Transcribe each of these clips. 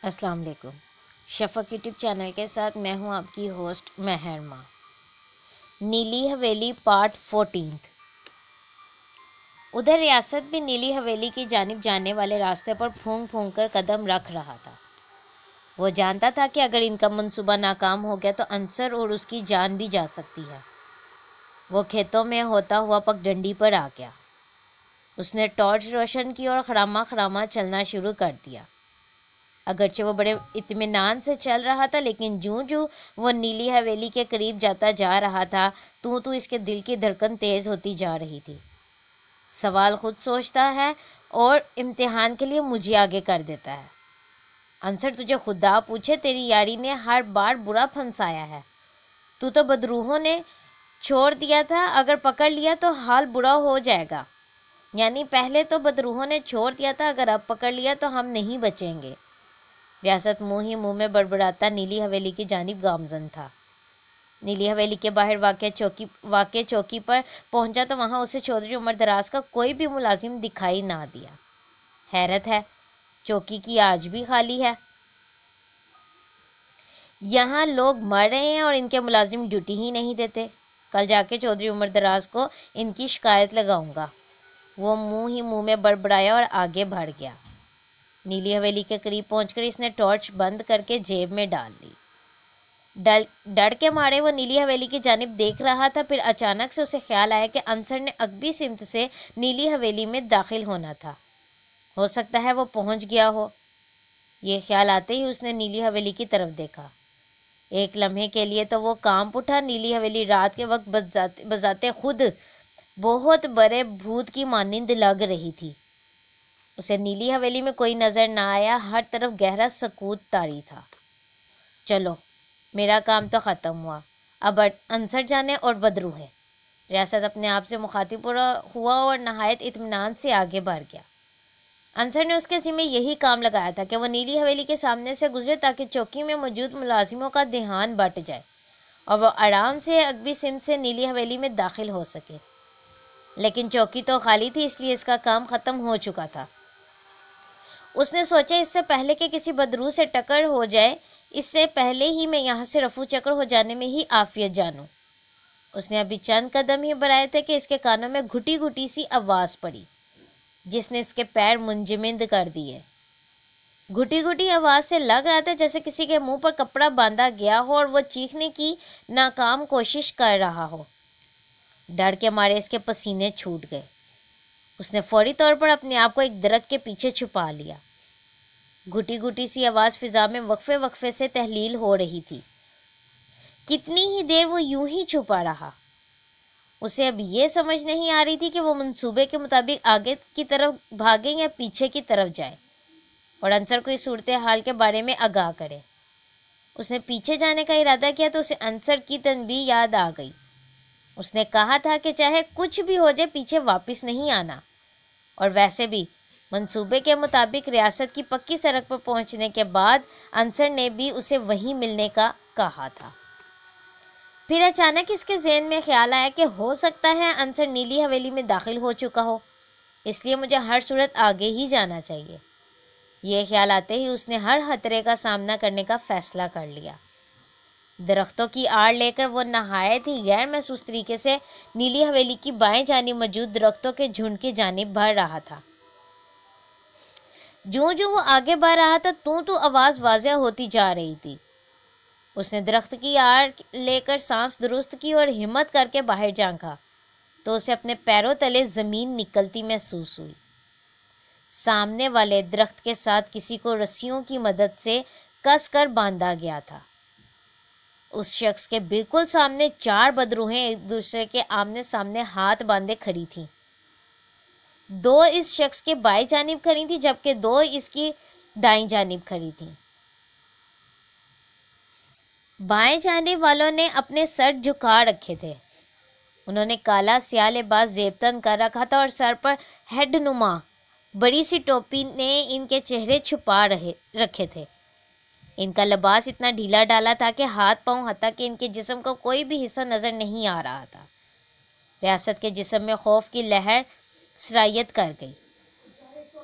السلام علیکم۔ شفق YouTube channel کے ساتھ میں ہوں آپ کی ہوسٹ مہرما۔ نیلی حویلی پارٹ 14۔ ادھر ریاست بھی نیلی حویلی کی جانب جانے والے راستے پر پھونک پھونک کر قدم رکھ رہا تھا۔ وہ جانتا تھا کہ اگر ان کا منصوبہ ناکام ہو گیا تو انصر اور اس کی جان بھی جا سکتی ہے۔ وہ کھیتوں میں ہوتا ہوا پگڈنڈی پر آ گیا۔ اس نے ٹارچ روشن کی اور خراما خراما چلنا شروع کر دیا۔ اگرچہ وہ بڑے اطمینان سے چل رہا تھا، لیکن جوں وہ نیلی حویلی کے قریب جاتا جا رہا تھا تو اس کے دل کی دھڑکن تیز ہوتی جا رہی تھی۔ سوال خود سوچتا ہے اور امتحان کے لیے مجھے آگے کر دیتا ہے۔ انصر، تجھے خدا پوچھے، تیری یاری نے ہر بار برا پھنسایا ہے۔ تو بدروحوں نے چھوڑ دیا تھا، اگر پکڑ لیا تو حال برا ہو جائے گا۔ یعنی پہلے تو بدروحوں نے چھوڑ دیا تھا، اگر اب پکڑ لیا تو ہم نہیں بچیں گے۔ ریاست منہ ہی منہ میں بڑبڑاتا نیلی حویلی کی جانب گامزن تھا۔ نیلی حویلی کے باہر واقع چوکی پر پہنچا تو وہاں اسے چودھری عمر دراز کا کوئی بھی ملازم دکھائی نہ دیا۔ حیرت ہے، چوکی کی آج بھی خالی ہے۔ یہاں لوگ مر رہے ہیں اور ان کے ملازم ڈیوٹی ہی نہیں دیتے۔ کل جا کے چودھری عمر دراز کو ان کی شکایت لگاؤں گا۔ وہ منہ ہی منہ میں بڑبڑایا اور آگے بڑھ گیا۔ نیلی حویلی کے قریب پہنچ کر اس نے ٹارچ بند کر کے جیب میں ڈال لی۔ ڈر کے مارے وہ نیلی حویلی کی جانب دیکھ رہا تھا، پھر اچانک سے اسے خیال آیا کہ انصر نے عقبی سمت سے نیلی حویلی میں داخل ہونا تھا۔ ہو سکتا ہے وہ پہنچ گیا ہو۔ یہ خیال آتے ہی اس نے نیلی حویلی کی طرف دیکھا۔ ایک لمحے کے لیے تو وہ کانپ اٹھا۔ نیلی حویلی رات کے وقت بذات خود بہت بڑے بھوت کی مانند لگ رہی تھی۔ اسے نیلی حویلی میں کوئی نظر نہ آیا، ہر طرف گہرا سکوت طاری تھا۔ چلو، میرا کام تو ختم ہوا، اب انصر جانے اور بدروح ہے۔ ریاست اپنے آپ سے مخاطب ہوا اور نہایت اطمینان سے آگے بڑھ گیا۔ انصر نے اس کے ذمہ یہی کام لگایا تھا کہ وہ نیلی حویلی کے سامنے سے گزرے تاکہ چوکی میں موجود ملازموں کا دھیان بٹ جائے اور وہ آرام سے عقبی سمت سے نیلی حویلی میں داخل ہو سکے۔ لیکن چوکی تو خالی تھی، اس لیے اس کا کام ختم ہو چکا تھا۔ اس نے سوچا اس سے پہلے کہ کسی بدروح سے ٹکر ہو جائے، اس سے پہلے ہی میں یہاں سے رفو چکر ہو جانے میں ہی عافیت جانوں۔ اس نے ابھی چند قدم ہی بڑھائے تھے کہ اس کے کانوں میں گھٹی گھٹی سی آواز پڑی، جس نے اس کے پیر منجمد کر دیے۔ گھٹی گھٹی آواز سے لگ رہا تھا جیسے کسی کے منہ پر کپڑا باندھا گیا ہو اور وہ چیخنے کی ناکام کوشش کر رہا ہو۔ ڈر کے مارے اس کے پسینے چھوٹ گئے۔ اس نے فوری طور پر اپنے آپ کو ایک درخت کے پیچھے چھپا لیا۔ گھٹی گھٹی سی آواز فضا میں وقفے وقفے سے تحلیل ہو رہی تھی۔ کتنی ہی دیر وہ یوں ہی چھپا رہا۔ اسے اب یہ سمجھ نہیں آ رہی تھی کہ وہ منصوبے کے مطابق آگے کی طرف بھاگے یا پیچھے کی طرف جائے اور انصر کو اس صورتحال کے بارے میں آگاہ کرے۔ اس نے پیچھے جانے کا ارادہ کیا تو اسے انصر کی تنبیہ یاد آ گئی۔ اس نے کہا تھا کہ چاہے کچھ بھی ہو جائے پیچھے واپس نہیں آنا، اور ویسے بھی منصوبے کے مطابق ریاست کی پکی سڑک پر پہنچنے کے بعد انصر نے بھی اسے وہیں ملنے کا کہا تھا۔ پھر اچانک اس کے ذہن میں خیال آیا کہ ہو سکتا ہے انصر نیلی حویلی میں داخل ہو چکا ہو، اس لیے مجھے ہر صورت آگے ہی جانا چاہیے۔ یہ خیال آتے ہی اس نے ہر خطرے کا سامنا کرنے کا فیصلہ کر لیا۔ درختوں کی آڑ لے کر وہ نہایت ہی غیر محسوس طریقے سے نیلی حویلی کی بائیں جانب موجود درختوں کے جھنڈ کی جانب بڑھ رہا تھا۔ جوں وہ آگے بڑھ رہا تھا تو آواز واضح ہوتی جا رہی تھی۔ اس نے درخت کی آڑ لے کر سانس درست کی اور ہمت کر کے باہر جھانکا تو اسے اپنے پیروں تلے زمین نکلتی محسوس ہوئی۔ سامنے والے درخت کے ساتھ کسی کو رسیوں کی مدد سے کس کر باندھا گیا تھا۔ اس شخص کے بالکل سامنے 4 بدروحیں ایک دوسرے کے آمنے سامنے ہاتھ باندھے کھڑی تھیں۔ 2 اس شخص کے بائیں جانب کھڑی تھیں جبکہ 2 اس کی دائیں جانب کھڑی تھیں۔ بائیں جانب والوں نے اپنے سر جھکا رکھے تھے۔ انہوں نے کالا سیاہ لباس زیب تن کر رکھا تھا اور سر پر ہیڈ نما بڑی سی ٹوپی نے ان کے چہرے چھپا رکھے تھے۔ ان کا لباس اتنا ڈھیلا ڈالا تھا کہ ہاتھ پاؤں حتیٰ کہ ان کے جسم کا کوئی بھی حصہ نظر نہیں آ رہا تھا۔ ریاست کے جسم میں خوف کی لہر سرایت کر گئی۔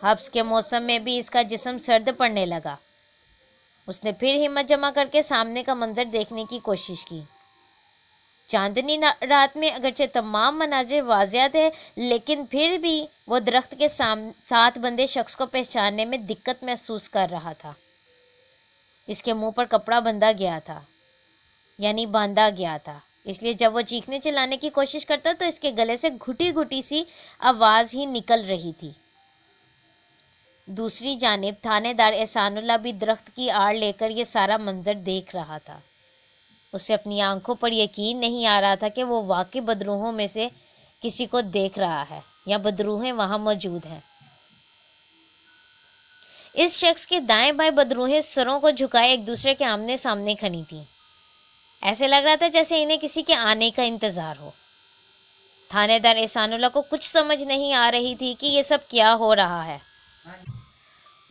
حبس کے موسم میں بھی اس کا جسم سرد پڑنے لگا۔ اس نے پھر ہمت جمع کر کے سامنے کا منظر دیکھنے کی کوشش کی۔ چاندنی رات میں اگرچہ تمام مناظر واضح تھے، لیکن پھر بھی وہ درخت کے ساتھ بندھے شخص کو پہچاننے میں دقت محسوس کر رہا تھا۔ اس کے منہ پر کپڑا باندھا گیا تھا، اس لیے جب وہ چیخنے چلانے کی کوشش کرتا تو اس کے گلے سے گھٹی گھٹی سی آواز ہی نکل رہی تھی۔ دوسری جانب تھانے دار احسان اللہ بھی درخت کی آڑ لے کر یہ سارا منظر دیکھ رہا تھا۔ اسے اپنی آنکھوں پر یقین نہیں آ رہا تھا کہ وہ واقعی بدروحوں میں سے کسی کو دیکھ رہا ہے یا بدروحیں وہاں موجود ہیں۔ اس شخص کے دائیں بائیں بدروحیں سروں کو جھکائے ایک دوسرے کے آمنے سامنے کھڑی تھیں۔ ایسے لگ رہا تھا جیسے انہیں کسی کے آنے کا انتظار ہو۔ تھانے دار احسان اللہ کو کچھ سمجھ نہیں آ رہی تھی کہ یہ سب کیا ہو رہا ہے۔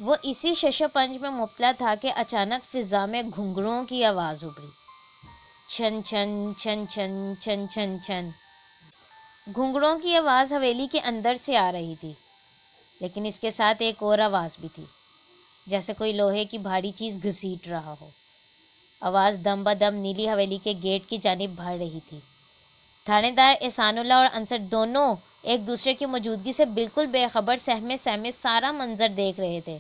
وہ اسی ششپنج میں مبتلا تھا کہ اچانک فضا میں گھنگروں کی آواز ابھری۔ چھن چھن چھن چھن چھن چھن چھن۔ گھنگروں کی آواز حویلی کے اندر سے آ رہی تھی، لیکن اس کے ساتھ ایک اور آواز بھی تھی، جیسے کوئی لوہے کی بھاری چیز گھسیٹ رہا ہو۔ آواز دم بدم نیلی حویلی کے گیٹ کی جانب بڑھ رہی تھی۔ تھانے دار احسان اللہ اور انصر دونوں ایک دوسرے کی موجودگی سے بالکل بے خبر سہمے سارا منظر دیکھ رہے تھے۔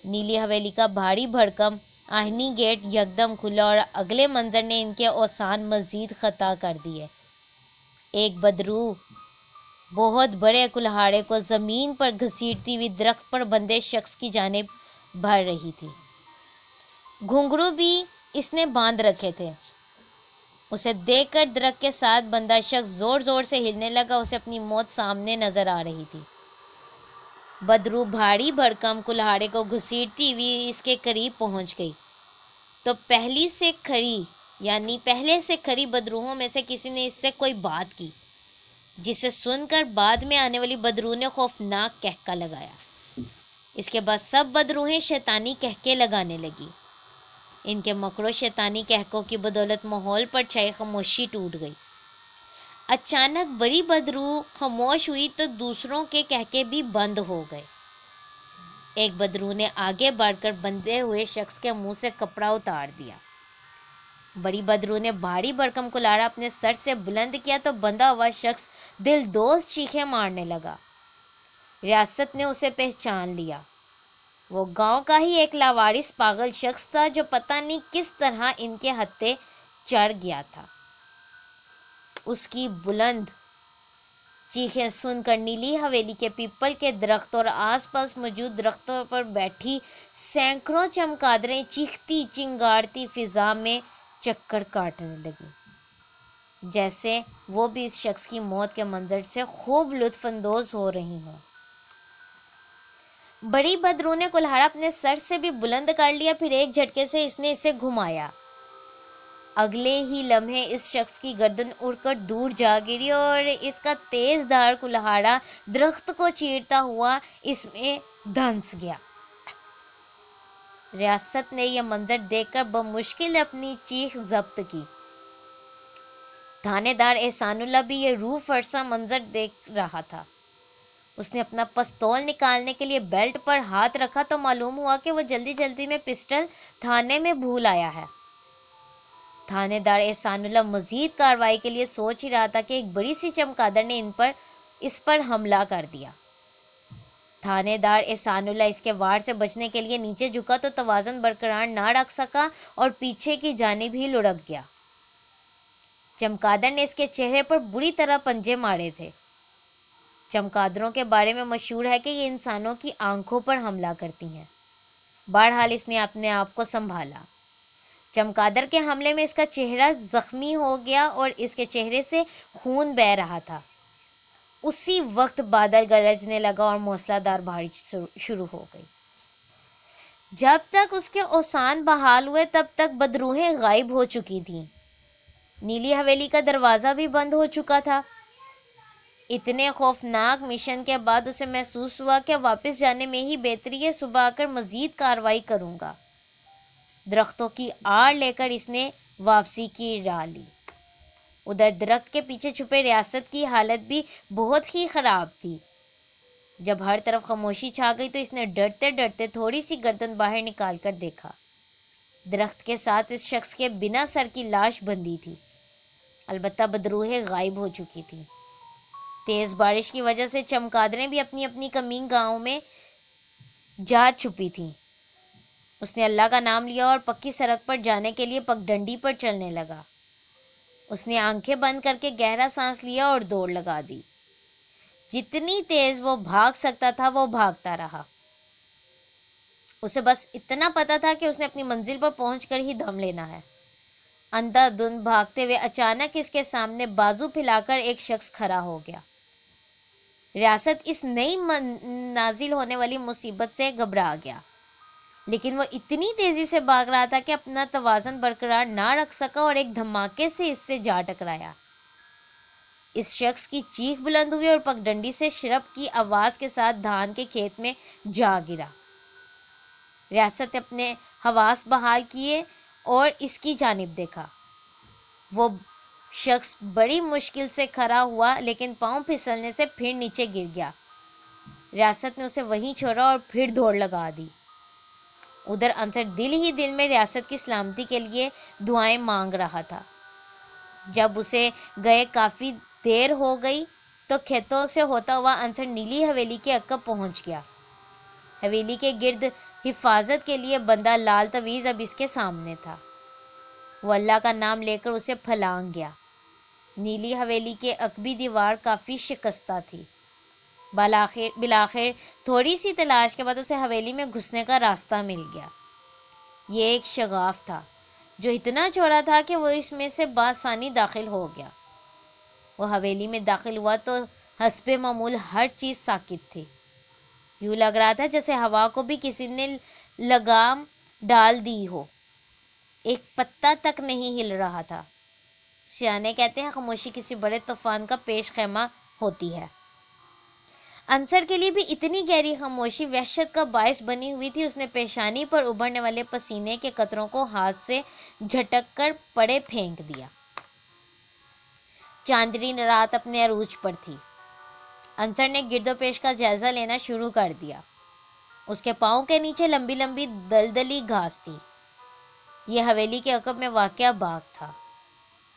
نیلی حویلی کا بھاری بھرکم آہنی گیٹ یکدم کھلا اور اگلے منظر نے ان کے اوسان مزید خطا کر دیے۔ ایک بدروح بہت بڑے کلہاڑے کو زمین پر گھسیٹتی ہوئی درخت پر بندھے شخص کی جانب بڑھ رہی تھی۔ گھنگرو بھی اس نے باندھ رکھے تھے۔ اسے دیکھ کر درخت کے ساتھ بندھا شخص زور زور سے ہلنے لگا، اسے اپنی موت سامنے نظر آ رہی تھی۔ بدروح بھاری بھرکم کلہاڑے کو گھسیٹتی ہوئی اس کے قریب پہنچ گئی تو پہلے سے کھڑی بدروحوں میں سے کسی نے اس سے کوئی بات کی، جسے سن کر بعد میں آنے والی بدروح نے خوفناک کہکا لگایا۔ اس کے بعد سب بدروحیں شیطانی کہکے لگانے لگی۔ ان کے مکرو شیطانی کہکوں کی بدولت ماحول پر چھائی خاموشی ٹوٹ گئی۔ اچانک بڑی بدروح خاموش ہوئی تو دوسروں کے کہکے بھی بند ہو گئے۔ ایک بدروح نے آگے بڑھ کر بندھے ہوئے شخص کے منہ سے کپڑا اتار دیا۔ بڑی بدروح نے بھاری بھرکم کلہاڑا اپنے سر سے بلند کیا تو بندھا ہوا شخص دل دوز چیخیں مارنے لگا۔ ریاست نے اسے پہچان لیا۔ وہ گاؤں کا ہی ایک لاوارث پاگل شخص تھا جو پتہ نہیں کس طرح ان کے ہتھے چڑھ گیا تھا۔ اس کی بلند چیخیں سن کر نیلی حویلی کے پیپل کے درخت اور آس پاس موجود درختوں پر بیٹھی سینکڑوں چمگادڑیں چیختی چنگاڑتی فضا میں چکر کاٹنے لگی، جیسے وہ بھی اس شخص کی موت کے منظر سے خوب لطف اندوز ہو رہی ہوں۔ بڑی بدروح نے کلہاڑا اپنے سر سے بھی بلند کر لیا، پھر ایک جھٹکے سے اس نے اسے گھمایا۔ اگلے ہی لمحے اس شخص کی گردن اڑ کر دور جا گری اور اس کا تیز دھار کلہاڑا درخت کو چیرتا ہوا اس میں دھنس گیا۔ ریاست نے یہ منظر دیکھ کر بمشکل اپنی چیخ ضبط کی۔ تھانے دار احسان اللہ بھی یہ روح فرسا منظر دیکھ رہا تھا۔ اس نے اپنا پستول نکالنے کے لیے بیلٹ پر ہاتھ رکھا تو معلوم ہوا کہ وہ جلدی میں پسٹل تھانے میں بھول آیا ہے۔ تھانے دار احسان اللہ مزید کارروائی کے لیے سوچ ہی رہا تھا کہ ایک بڑی سی چمگادڑ نے اس پر حملہ کر دیا۔ تھانے دار احسان اللہ اس کے وار سے بچنے کے لیے نیچے جھکا تو توازن برقرار نہ رکھ سکا اور پیچھے کی جانب ہی لڑک گیا۔ چمگادڑ نے اس کے چہرے پر بری طرح پنجے مارے تھے۔ چمگادڑوں کے بارے میں مشہور ہے کہ یہ انسانوں کی آنکھوں پر حملہ کرتی ہیں۔ بہرحال اس نے اپنے آپ کو سنبھالا۔ چمگادڑ کے حملے میں اس کا چہرہ زخمی ہو گیا اور اس کے چہرے سے خون بہہ رہا تھا۔ اسی وقت بادل گرجنے لگا اور موسلا دھار بارش شروع ہو گئی۔ جب تک اس کے اوسان بحال ہوئے تب تک بدروحیں غائب ہو چکی تھیں۔ نیلی حویلی کا دروازہ بھی بند ہو چکا تھا۔ اتنے خوفناک مشن کے بعد اسے محسوس ہوا کہ واپس جانے میں ہی بہتری ہے، صبح آ کر مزید کارروائی کروں گا۔ درختوں کی آڑ لے کر اس نے واپسی کی راہ لی۔ ادھر درخت کے پیچھے چھپے ریاست کی حالت بھی بہت ہی خراب تھی۔ جب ہر طرف خاموشی چھا گئی تو اس نے ڈرتے ڈرتے تھوڑی سی گردن باہر نکال کر دیکھا۔ درخت کے ساتھ اس شخص کے بنا سر کی لاش بندھی تھی، البتہ بدروحیں غائب ہو چکی تھی۔ تیز بارش کی وجہ سے چمگادڑیں بھی اپنی اپنی کمین گاہوں میں جا چھپی تھیں۔ اس نے اللہ کا نام لیا اور پکی سڑک پر جانے کے لیے پگڈنڈی پر چلنے لگا۔ اس نے آنکھیں بند کر کے گہرا سانس لیا اور دوڑ لگا دی۔ جتنی تیز وہ بھاگ سکتا تھا وہ بھاگتا رہا۔ اسے بس اتنا پتا تھا کہ اس نے اپنی منزل پر پہنچ کر ہی دم لینا ہے۔ اندھا دھند بھاگتے ہوئے اچانک اس کے سامنے بازو پھیلا کر ایک شخص کھڑا ہو گیا۔ ریاست اس نئی نازل ہونے والی مصیبت سے گھبرا گیا، لیکن وہ اتنی تیزی سے بھاگ رہا تھا کہ اپنا توازن برقرار نہ رکھ سکا اور ایک دھماکے سے اس سے جا ٹکرایا۔ اس شخص کی چیخ بلند ہوئی اور پگڈنڈی سے شرپ کی آواز کے ساتھ دھان کے کھیت میں جا گرا۔ ریاست نے اپنے حواس بحال کیے اور اس کی جانب دیکھا۔ وہ شخص بڑی مشکل سے کھڑا ہوا، لیکن پاؤں پھسلنے سے پھر نیچے گر گیا۔ ریاست نے اسے وہیں چھوڑا اور پھر دوڑ لگا دی۔ ادھر انصر دل ہی دل میں ریاست کی سلامتی کے لیے دعائیں مانگ رہا تھا۔ جب اسے گئے کافی دیر ہو گئی تو کھیتوں سے ہوتا ہوا انصر نیلی حویلی کے عقب پہنچ گیا۔ حویلی کے گرد حفاظت کے لیے بندہ لال تویز اب اس کے سامنے تھا۔ وہ اللہ کا نام لے کر اسے پھلانگ گیا۔ نیلی حویلی کے عقبی دیوار کافی شکستہ تھی۔ بالآخر تھوڑی سی تلاش کے بعد اسے حویلی میں گھسنے کا راستہ مل گیا۔ یہ ایک شگاف تھا جو اتنا چوڑا تھا کہ وہ اس میں سے بآسانی داخل ہو گیا۔ وہ حویلی میں داخل ہوا تو حسب معمول ہر چیز ساکت تھی۔ یوں لگ رہا تھا جیسے ہوا کو بھی کسی نے لگام ڈال دی ہو۔ ایک پتا تک نہیں ہل رہا تھا۔ سیانے کہتے ہیں خاموشی کسی بڑے طوفان کا پیش خیمہ ہوتی ہے۔ انصر کے لیے بھی اتنی گہری خاموشی وحشت کا باعث بنی ہوئی تھی۔ اس نے پیشانی پر ابھرنے والے پسینے کے قطروں کو ہاتھ سے جھٹک کر پڑے پھینک دیا۔ چاندنی رات اپنے عروج پر تھی۔ انصر نے گرد و پیش کا جائزہ لینا شروع کر دیا۔ اس کے پاؤں کے نیچے لمبی لمبی دلدلی گھاس تھی۔ یہ حویلی کے عقب میں واقع باغ تھا۔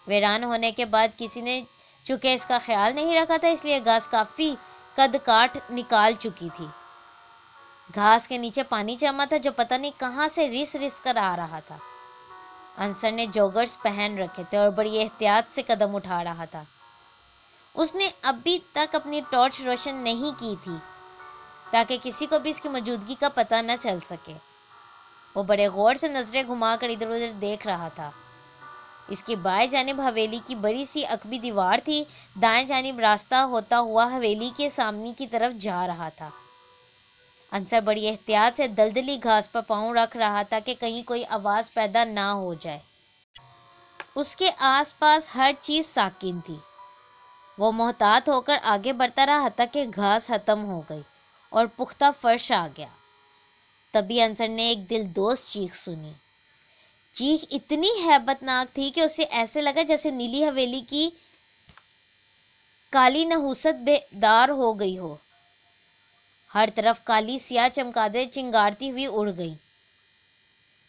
ویران ہونے کے بعد کسی نے چونکہ اس کا خیال نہیں رکھا تھا، اس لیے گھاس کافی قد کاٹ نکال چکی تھی۔ گھاس کے نیچے پانی جمع تھا جو پتہ نہیں کہاں سے رس رس کر آ رہا تھا۔ انصر نے جوگرز پہن رکھے تھے اور بڑی احتیاط سے قدم اٹھا رہا تھا۔ اس نے ابھی تک اپنی ٹارچ روشن نہیں کی تھی تاکہ کسی کو بھی اس کی موجودگی کا پتہ نہ چل سکے۔ وہ بڑے غور سے نظریں گھما کر ادھر ادھر دیکھ رہا تھا۔ اس کی بائیں جانب حویلی کی بڑی سی عقبی دیوار تھی، دائیں جانب راستہ ہوتا ہوا حویلی کے سامنے کی طرف جا رہا تھا۔ انصر بڑی احتیاط سے دلدلی گھاس پر پاؤں رکھ رہا تھا کہ کہیں کوئی آواز پیدا نہ ہو جائے۔ اس کے آس پاس ہر چیز ساکن تھی۔ وہ محتاط ہو کر آگے بڑھتا رہا حتیٰ کہ گھاس ختم ہو گئی اور پختہ فرش آ گیا۔ تبھی انصر نے ایک دل دوز چیخ سنی۔ چیخ اتنی ہیبت ناک تھی کہ اسے ایسے لگا جیسے نیلی حویلی کی کالی نحوست بیدار ہو گئی ہو۔ ہر طرف کالی سیاہ چمگادڑیں چنگارتی ہوئی اڑ گئیں۔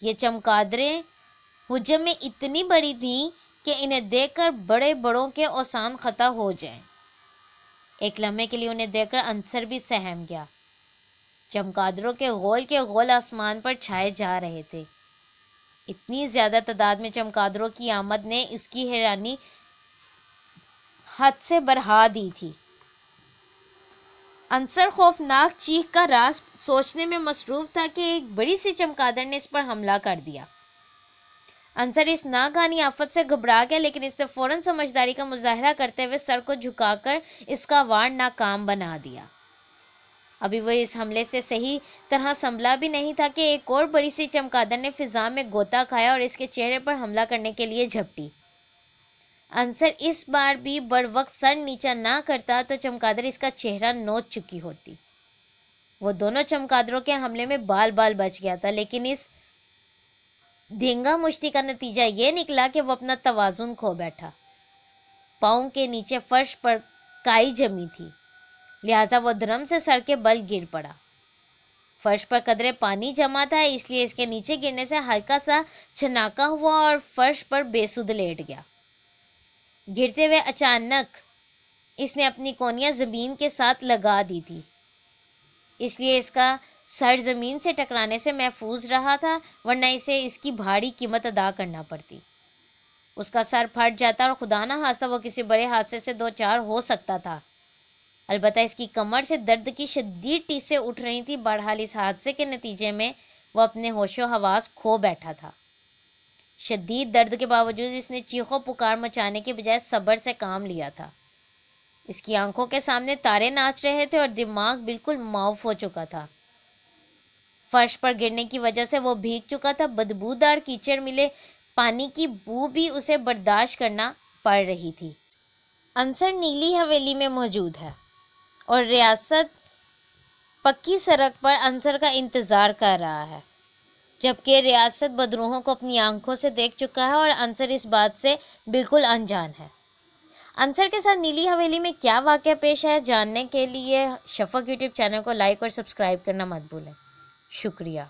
یہ چمگادڑیں حجم میں اتنی بڑی تھیں کہ انہیں دیکھ کر بڑے بڑوں کے اوسان خطا ہو جائیں۔ ایک لمحے کے لیے انہیں دیکھ کر انصر بھی سہم گیا۔ چمگادڑوں کے غول آسمان پر چھائے جا رہے تھے۔ اتنی زیادہ تعداد میں چمگادڑوں کی آمد نے اس کی حیرانی حد سے بڑھا دی تھی۔ انصر خوفناک چیخ کا راز سوچنے میں مصروف تھا کہ ایک بڑی سی چمگادڑ نے اس پر حملہ کر دیا۔ انصر اس ناگہانی آفت سے گھبرا گیا، لیکن اس نے فوراً سمجھداری کا مظاہرہ کرتے ہوئے سر کو جھکا کر اس کا وار ناکام بنا دیا۔ ابھی وہ اس حملے سے صحیح طرح سنبھلا بھی نہیں تھا کہ ایک اور بڑی سی چمگادڑ نے فضا میں غوطہ کھایا اور اس کے چہرے پر حملہ کرنے کے لیے جھپٹی۔ انصر اس بار بھی بر وقت سر نیچا نہ کرتا تو چمگادڑ اس کا چہرہ نوچ چکی ہوتی۔ وہ دونوں چمگادڑوں کے حملے میں بال بال بچ گیا تھا، لیکن اس دھینگا مشتی کا نتیجہ یہ نکلا کہ وہ اپنا توازن کھو بیٹھا۔ پاؤں کے نیچے فرش پر کائی جمی تھی، لہٰذا وہ دھرم سے سر کے بل گر پڑا۔ فرش پر قدرے پانی جمع تھا، اس لیے اس کے نیچے گرنے سے ہلکا سا چھناکا ہوا اور فرش پر بے سود لیٹ گیا۔ گرتے ہوئے اچانک اس نے اپنی کونیاں زمین کے ساتھ لگا دی تھی، اس لیے اس کا سر زمین سے ٹکرانے سے محفوظ رہا تھا، ورنہ اسے اس کی بھاری قیمت ادا کرنا پڑتی۔ اس کا سر پھٹ جاتا اور خدا نہ خواستہ وہ کسی بڑے حادثے سے دو چار ہو سکتا تھا۔ البتہ اس کی کمر سے درد کی شدید ٹیسیں اٹھ رہی تھیں، بہرحال اس حادثے کے نتیجے میں وہ اپنے ہوش و حواس کھو بیٹھا تھا۔ شدید درد کے باوجود اس نے چیخ و پکار مچانے کے بجائے صبر سے کام لیا تھا۔ اس کی آنکھوں کے سامنے تارے ناچ رہے تھے اور دماغ بالکل معاف ہو چکا تھا۔ فرش پر گرنے کی وجہ سے وہ بھیگ چکا تھا، بدبودار کیچڑ ملے پانی کی بو بھی اسے برداشت کرنا پڑ رہی تھی۔ عنصر نیلی حویلی میں موجود ہے اور ریاست پکی سڑک پر عنصر کا انتظار کر رہا ہے، جبکہ ریاست بدروحوں کو اپنی آنکھوں سے دیکھ چکا ہے اور عنصر اس بات سے بالکل انجان ہے۔ عنصر کے ساتھ نیلی حویلی میں کیا واقعہ پیش ہے، جاننے کے لیے شفق یوٹیوب چینل کو لائک اور سبسکرائب کرنا مت بھولیں۔ شکریہ۔